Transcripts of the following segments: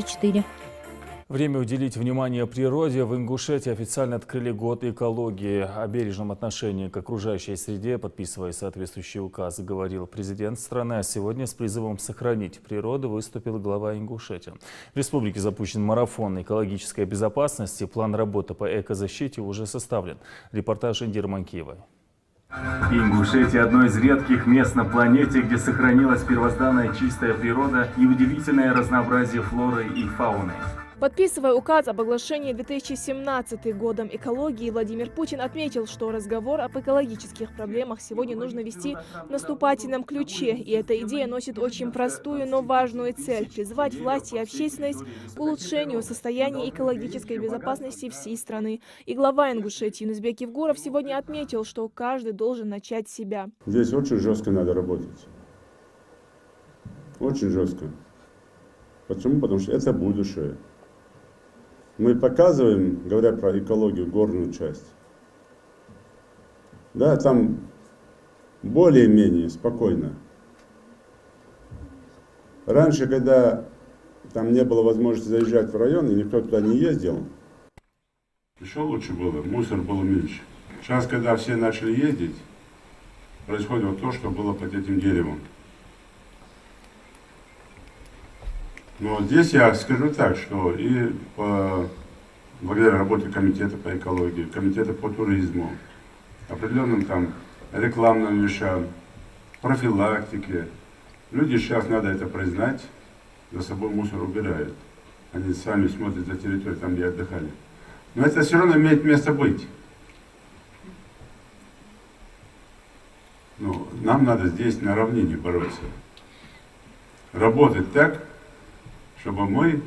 4. Время уделить внимание природе. В Ингушетии официально открыли год экологии. О бережном отношении к окружающей среде, подписывая соответствующий указ, говорил президент страны. А сегодня с призывом сохранить природу выступил глава Ингушетии. В республике запущен марафон экологической безопасности. План работы по экозащите уже составлен. Репортаж Индиры Манкиевой. Ингушетия – одно из редких мест на планете, где сохранилась первозданная чистая природа и удивительное разнообразие флоры и фауны. Подписывая указ об оглашении 2017 годом экологии, Владимир Путин отметил, что разговор об экологических проблемах сегодня нужно вести в наступательном ключе. И эта идея носит очень простую, но важную цель – призвать власти и общественность к улучшению состояния экологической безопасности всей страны. И глава Ингушетии Юнусбек Евгуров сегодня отметил, что каждый должен начать с себя. Здесь очень жестко надо работать. Очень жестко. Почему? Потому что это будущее. Мы показываем, говоря про экологию, горную часть. Да, там более-менее спокойно. Раньше, когда там не было возможности заезжать в район, и никто туда не ездил. Еще лучше было, мусор было меньше. Сейчас, когда все начали ездить, происходит вот то, что было под этим деревом. Но здесь я скажу так, что и благодаря работе комитета по экологии, комитета по туризму, определенным там рекламным вещам, профилактике, люди сейчас, надо это признать, за собой мусор убирают. Они сами смотрят за территорией, там где отдыхали. Но это все равно имеет место быть. Но нам надо здесь на равнине бороться. Работать так, чтобы мы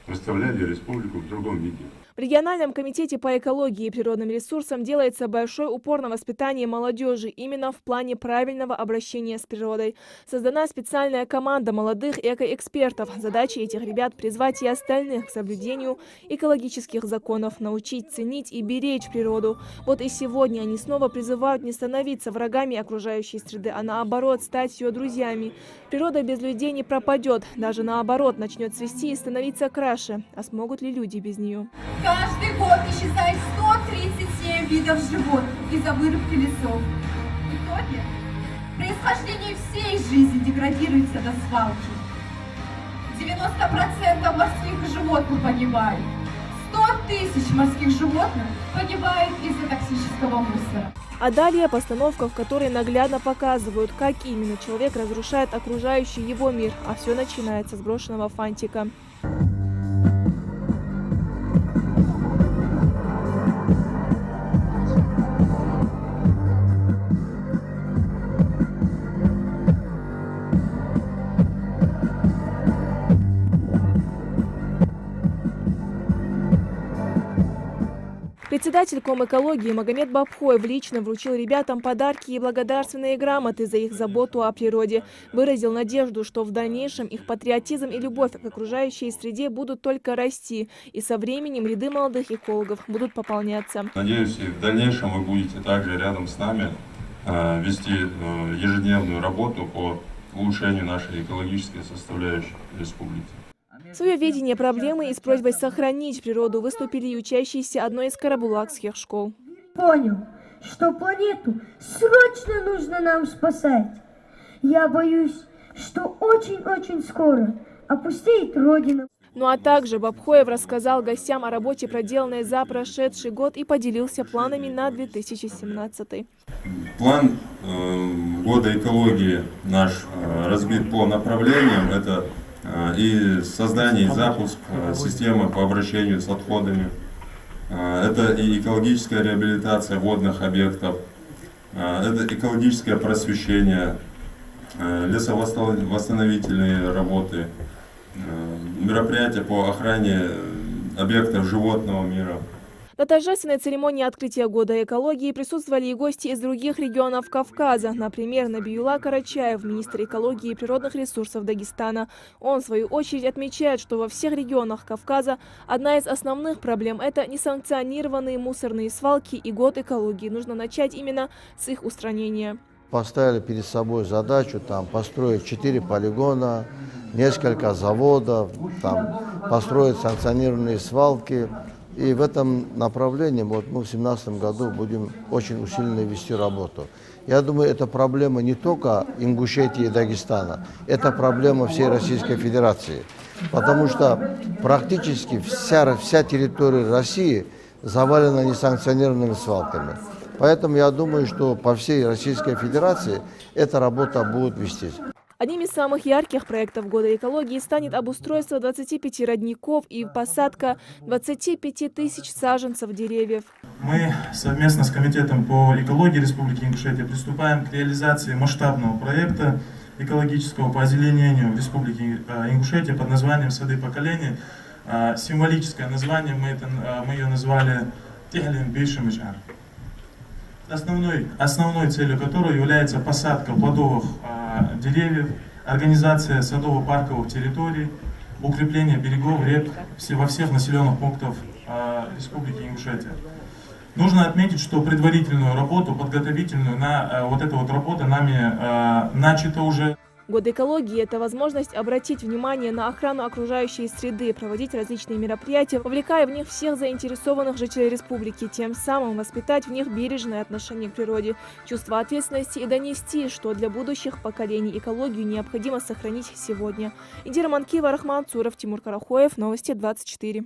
представляли республику в другом виде. В региональном комитете по экологии и природным ресурсам делается большой упор на воспитание молодежи именно в плане правильного обращения с природой. Создана специальная команда молодых экоэкспертов. Задача этих ребят – призвать и остальных к соблюдению экологических законов, научить ценить и беречь природу. Вот и сегодня они снова призывают не становиться врагами окружающей среды, а наоборот стать ее друзьями. Природа без людей не пропадет, даже наоборот начнет цвести и становиться краше. А смогут ли люди без нее? Каждый год исчезает 137 видов животных из-за вырубки лесов. В итоге происхождение всей жизни деградируется до свалки. 90% морских животных погибают. 100 тысяч морских животных погибают из-за токсического мусора. А далее постановка, в которой наглядно показывают, как именно человек разрушает окружающий его мир, а все начинается с брошенного фантика. Председатель Комэкологии Магомед Бабхоев лично вручил ребятам подарки и благодарственные грамоты за их заботу о природе. Выразил надежду, что в дальнейшем их патриотизм и любовь к окружающей среде будут только расти, и со временем ряды молодых экологов будут пополняться. Надеюсь, и в дальнейшем вы будете также рядом с нами вести ежедневную работу по улучшению нашей экологической составляющей республики. Свое видение проблемы и с просьбой сохранить природу выступили и учащиеся одной из карабулакских школ. Понял, что планету срочно нужно нам спасать. Я боюсь, что очень-очень скоро опустеет Родина. Ну а также Бабхоев рассказал гостям о работе, проделанной за прошедший год, и поделился планами на 2017. План года экологии наш разбит по направлениям. Это и создание и запуск системы по обращению с отходами. Это и экологическая реабилитация водных объектов, это экологическое просвещение, лесовосстановительные работы, мероприятия по охране объектов животного мира. На торжественной церемонии открытия года экологии присутствовали и гости из других регионов Кавказа. Например, Набиулла Карачаев, министр экологии и природных ресурсов Дагестана. Он, в свою очередь, отмечает, что во всех регионах Кавказа одна из основных проблем – это несанкционированные мусорные свалки, и год экологии нужно начать именно с их устранения. Поставили перед собой задачу там, построить 4 полигона, несколько заводов, там, построить санкционированные свалки. И в этом направлении вот, мы в 2017 году будем очень усиленно вести работу. Я думаю, это проблема не только Ингушетии и Дагестана, это проблема всей Российской Федерации. Потому что практически вся территория России завалена несанкционированными свалками. Поэтому я думаю, что по всей Российской Федерации эта работа будет вестись. Одним из самых ярких проектов года экологии станет обустройство 25 родников и посадка 25 тысяч саженцев деревьев. Мы совместно с Комитетом по экологии Республики Ингушетия приступаем к реализации масштабного проекта экологического по озеленению в Республике Ингушетия под названием «Сады поколений». Символическое название, мы ее назвали «Тихлин Бейшим Ижар», основной целью которой является посадка плодовых деревьев, организация садово-парковых территорий, укрепление берегов рек во всех населенных пунктах Республики Ингушетия. Нужно отметить, что предварительную работу, подготовительную на вот эту вот работу нами начата уже. Год экологии – это возможность обратить внимание на охрану окружающей среды, проводить различные мероприятия, вовлекая в них всех заинтересованных жителей республики, тем самым воспитать в них бережное отношение к природе, чувство ответственности и донести, что для будущих поколений экологию необходимо сохранить сегодня. Индира Манкива, Рахман Цуров, Тимур Карахоев, Новости 24.